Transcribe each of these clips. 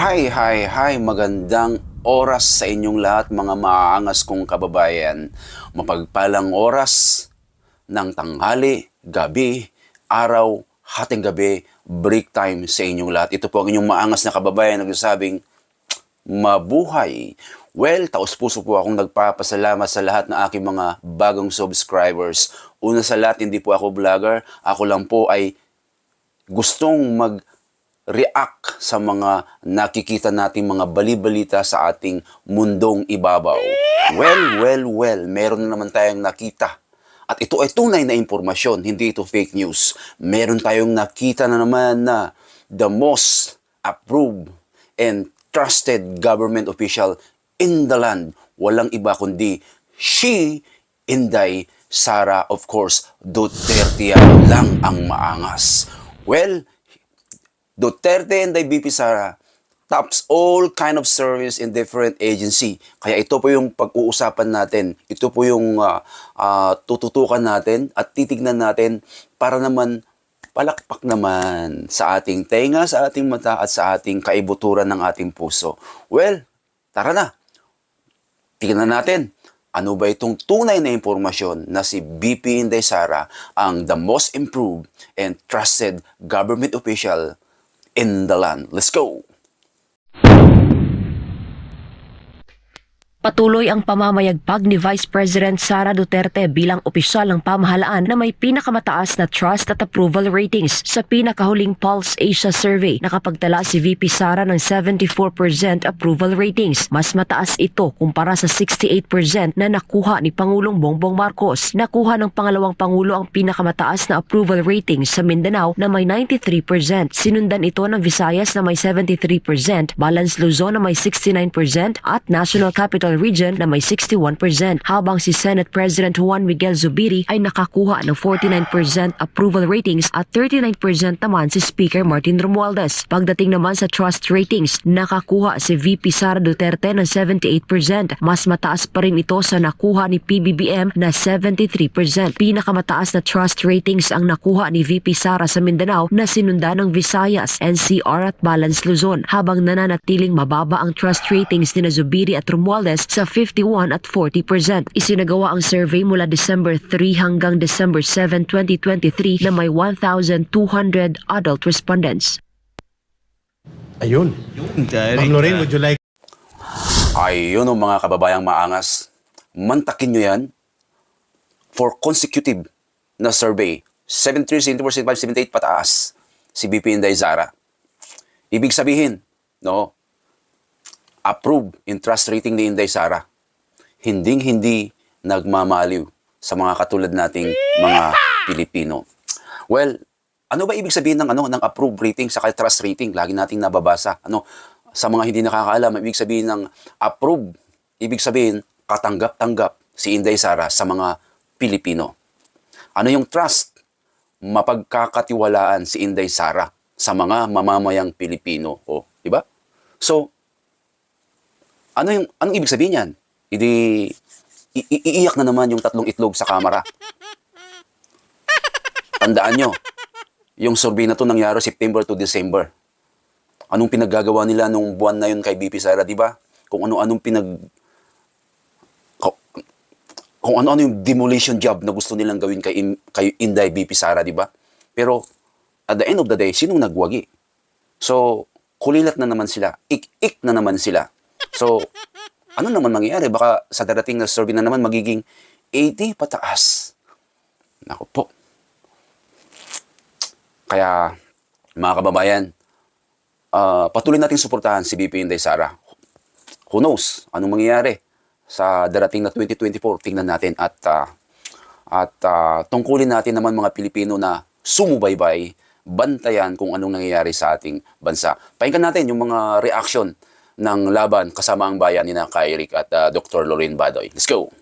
Hi, magandang oras sa inyong lahat mga maaangas kong kababayan. Mapagpalang oras ng tanghali, gabi, araw, hating gabi, break time sa inyong lahat. Ito po ang inyong maangas na kababayan nagsasabing, mabuhay! Well, taos-puso po akong nagpapasalamat sa lahat ng aking mga bagong subscribers. Una sa lahat, hindi po ako vlogger. Ako lang po ay gustong mag-react sa mga nakikita nating mga bali-balita sa ating mundong ibabaw. Well, meron na naman tayong nakita. At ito ay tunay na impormasyon, hindi ito fake news. Meron tayong nakita na naman na the most approved and trusted government official in the land. Walang iba kundi si Inday Sara, of course, Duterte lang ang maangas. Well, Duterte and the VP Sara tops all kind of service in different agency. Kaya ito po yung pag-uusapan natin. Ito po yung tututukan natin at titignan natin para naman palakpak naman sa ating tenga, sa ating mata at sa ating kaibuturan ng ating puso. Well, tara na. Tignan natin. Ano ba itong tunay na impormasyon na si VP Inday Sara ang the most improved and trusted government official in the land? Let's go! Patuloy ang pamamayagpag ni Vice President Sara Duterte bilang opisyal ng pamahalaan na may pinakamataas na trust at approval ratings. Sa pinakahuling Pulse Asia Survey, nakapagtala si VP Sara ng 74% approval ratings. Mas mataas ito kumpara sa 68% na nakuha ni Pangulong Bongbong Marcos. Nakuha ng pangalawang Pangulo ang pinakamataas na approval ratings sa Mindanao na may 93%. Sinundan ito ng Visayas na may 73%, Balance Luzon na may 69% at National Capital Region na may 61%, habang si Senate President Juan Miguel Zubiri ay nakakuha ng 49% approval ratings at 39% naman si Speaker Martin Romualdez. Pagdating naman sa trust ratings, nakakuha si VP Sara Duterte ng 78%. Mas mataas pa rin ito sa nakuha ni PBBM na 73%. Pinakamataas na trust ratings ang nakuha ni VP Sara sa Mindanao na sinundan ng Visayas, NCR at Balance Luzon, habang nananatiling mababa ang trust ratings ni Zubiri at Romualdez sa 51 at 40%. Isinagawa ang survey mula December 3 hanggang December 7, 2023 na may 1,200 adult respondents. Ayun. Ma'am Lorraine, would you like? Ayun o mga kababayang maangas. Mantakin nyo yan for consecutive na survey. 73, 74, 75, 78 pataas si VP Inday Sara. Ibig sabihin, no, approve in trust rating ni Inday Sara. Hinding-hindi nagmamaliw sa mga katulad nating mga Pilipino. Well, ano ba ibig sabihin ng ng approve rating sa trust rating? Lagi nating nababasa. Sa mga hindi nakakaalam, ibig sabihin ng approve, ibig sabihin katanggap-tanggap si Inday Sara sa mga Pilipino. Ano yung trust? Mapagkakatiwalaan si Inday Sara sa mga mamamayang Pilipino. Di ba? So, anong ibig sabihin yan? Iiyak na naman yung tatlong itlog sa kamera. Tandaan nyo, yung survey na to nangyari September to December. Anong pinaggagawa nila nung buwan na yun kay VP Sara, di ba? Kung ano-anong kung ano-ano yung demolition job na gusto nilang gawin kay Inday VP Sara, di ba? Pero at the end of the day, sinong nagwagi? So, kulilat na naman sila. Ik-ik na naman sila. So, ano naman mangyayari? Baka sa darating na survey na naman magiging 80 pataas. Naku po. Kaya, mga kababayan, patuloy natin suportahan si VP Inday Sara. Who knows? Anong mangyayari sa darating na 2024? Tingnan natin at tungkulin natin naman mga Pilipino na sumubaybay, bantayan kung anong nangyayari sa ating bansa. Pakinggan natin yung mga reaction ng laban kasama ang bayan ni Kay Eric at Dr. Lorraine Badoy. Let's go!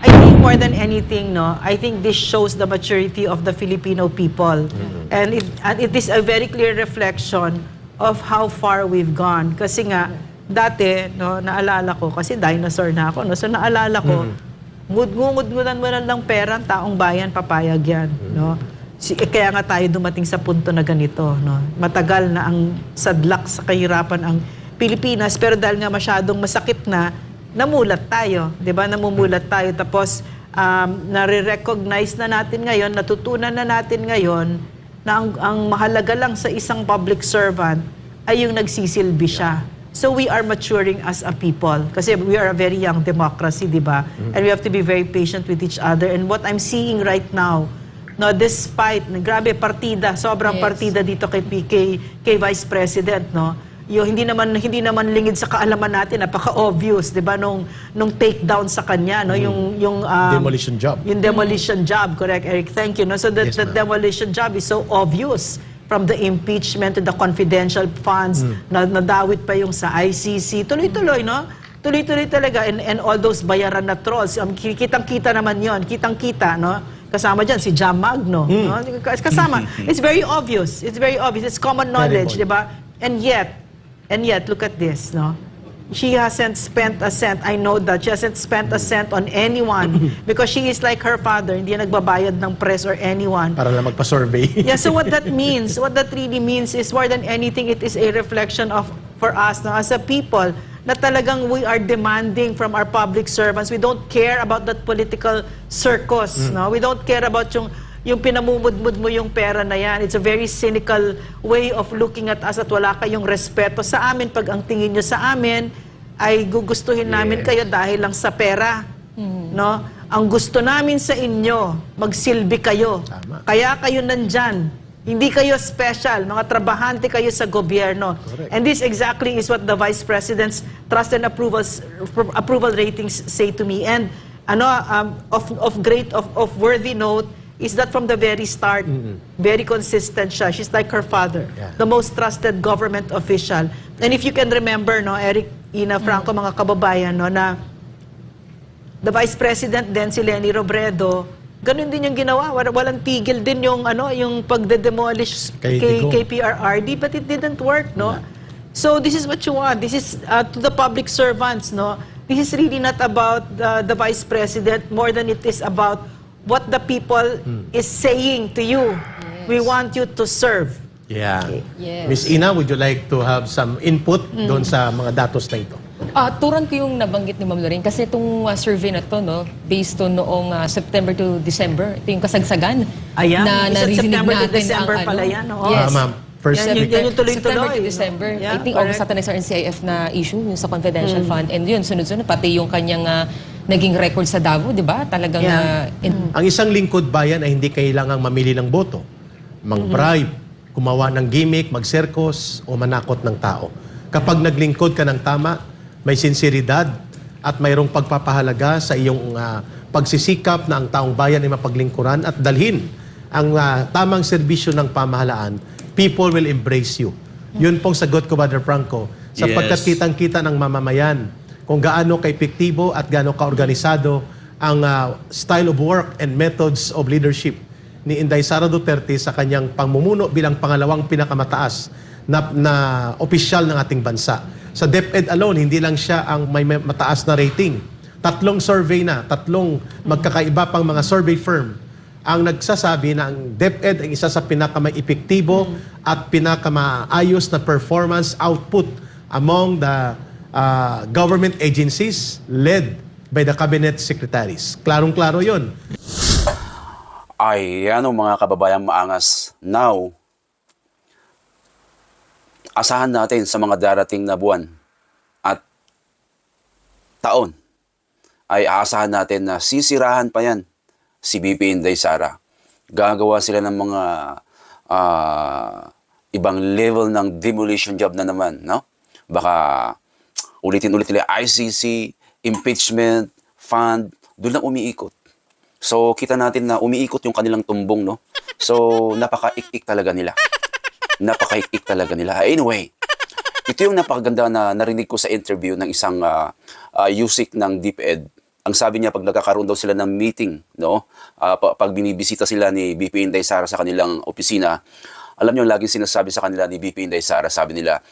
I think more than anything, I think this shows the maturity of the Filipino people. And it is a very clear reflection of how far we've gone. Kasi nga, dati, naalala ko, kasi dinosaur na ako, so naalala ko, ngud-ngudan mo lang pera, taong bayan, papayag yan. Kaya nga tayo dumating sa punto na ganito, no? Matagal na ang sadlak sa kahirapan ang Pilipinas, pero dahil nga masyadong masakit na, namulat tayo, 'di ba? Namumulat tayo, tapos nare-recognize na natin ngayon, natutunan na natin ngayon na ang mahalaga lang sa isang public servant ay yung nagsisilbi siya. So we are maturing as a people kasi we are a very young democracy, 'di ba? And we have to be very patient with each other. And what I'm seeing right now, no, despite grabe partida, sobrang partida dito kay Vice President, no. Yung hindi naman lingid sa kaalaman natin, napaka-obvious, 'di ba, nung takedown sa kanya, no, yung Demolition job. Yung demolition job, correct, Eric? Thank you. No, so the demolition job is so obvious, from the impeachment to the confidential funds, na nadawit pa yung sa ICC. Tuloy-tuloy, no? Tuloy-tuloy talaga, and all those bayaran na trolls. Kitang-kita naman yon, kitang-kita, no? Kasama dyan si Jam Magno, no? Kasama. It's very obvious. It's very obvious. It's common knowledge, di ba? And yet, look at this, no? She hasn't spent a cent. I know that. She hasn't spent a cent on anyone because she is like her father. Hindi yan nagbabayad ng press or anyone. Para lang magpa-survey. Yeah, so what that means, what that really means is more than anything, it is a reflection of, for us, no, as a people, na talagang we are demanding from our public servants. We don't care about that political circus, no? We don't care about yung pinamumudmud mo yung pera na yan. It's a very cynical way of looking at us at wala kayong respeto sa amin pag ang tingin nyo sa amin ay gugustuhin namin kayo dahil lang sa pera. No? Ang gusto namin sa inyo, magsilbi kayo. Tama. Kaya kayo nandyan. Hindi kayo special. Mga trabahante kayo sa gobyerno. Correct. And this exactly is what the Vice President's trust and approval ratings say to me. And of worthy note, is that from the very start, very consistent siya. She's like her father, the most trusted government official. And if you can remember, no, Eric, Ina, Franco, mga kababayan, no, na the Vice President din, si Leni Robredo, ganun din yung ginawa. Walang tigil din yung pagde-demolish kay PRRD, but it didn't work, no? So this is what you want. This is to the public servants, no? This is really not about the Vice President more than it is about what the people is saying to you. We want you to serve. Yeah. Yes. Miss Ina, would you like to have some input doon sa mga datos na ito? Turan ko yung nabanggit ni Ma'am Lorraine kasi itong survey na to, no, based on noong September to December, ito yung kasagsagan Ayan, na isang narinig September to natin December ang pala yan, no? Yes. Ma'am, first Yan yung tuloy-tuloy. September to December. Yeah, I think correct. August ata na sa NCIF na issue, yung sa confidential fund. And yun, sunod-sunod, pati yung kanyang naging record sa Davao, di ba? Talagang Ang isang lingkod bayan ay hindi kailangang mamili ng boto, mag-bribe, gumawa ng gimmick, mag-circus, o manakot ng tao. Kapag naglingkod ka ng tama, may sinseridad at mayroong pagpapahalaga sa iyong pagsisikap na ang taong bayan ay mapaglingkuran at dalhin ang tamang serbisyo ng pamahalaan, people will embrace you. Yun pong sagot ko, Brother Franco, sapagkat kitang-kita ng mamamayan kung gaano ka-epektibo at gaano ka-organisado ang style of work and methods of leadership ni Inday Sara Duterte sa kanyang pamumuno bilang pangalawang pinakamataas na opisyal ng ating bansa. Sa DepEd alone, hindi lang siya ang may mataas na rating. 3 survey na, 3 magkakaiba pang mga survey firm ang nagsasabi na ang DepEd ay isa sa pinakamai-epektibo at pinakamaayos na performance output among the government agencies led by the cabinet secretaries. Klarong-klaro yun. Ay, ano mga kababayang maangas. Now, asahan natin sa mga darating na buwan at taon ay aasahan natin na sisirahan pa yan si BP Inday Sara. Gagawa sila ng mga ibang level ng demolition job na naman, no? Baka ulitin-ulit nila ICC, impeachment, fund, doon lang umiikot. So, kita natin na umiikot yung kanilang tumbong, no? So, napaka-ik-ik talaga nila. Napaka-ik-ik talaga nila. Anyway, ito yung napakaganda na narinig ko sa interview ng isang USIC ng DepEd. Ang sabi niya, pag nagkakaroon daw sila ng meeting, no? Pag binibisita sila ni BP Inday Sara sa kanilang opisina, alam niyo, laging sinasabi sa kanila ni BP Inday Sara, sabi nila,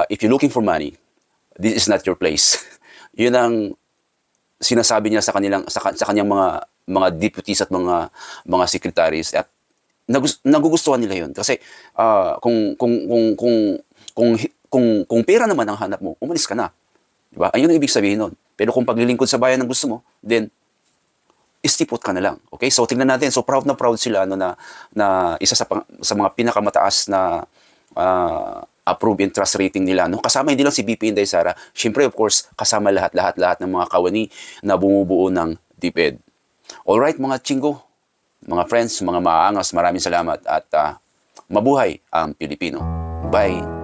if you're looking for money, this is not your place. Yun ang sinasabi niya sa kanyang mga deputies at mga secretaries. At nagugustuhan nila 'yon kasi kung pera naman ang hanap mo, umalis ka na. 'Di ba? Ayun ang ibig sabihin nun. Pero kung paglilingkod sa bayan ang gusto mo, then istipot ka na lang. Okay? So tingnan natin. So proud na proud sila na isa sa mga pinakamataas na approve and trust rating nila. No? Kasama hindi lang si BP Inday Sara. Siyempre, of course, kasama lahat ng mga kawani na bumubuo ng DepEd. Alright, mga chingo, mga friends, mga maaangas, maraming salamat at mabuhay ang Pilipino. Bye!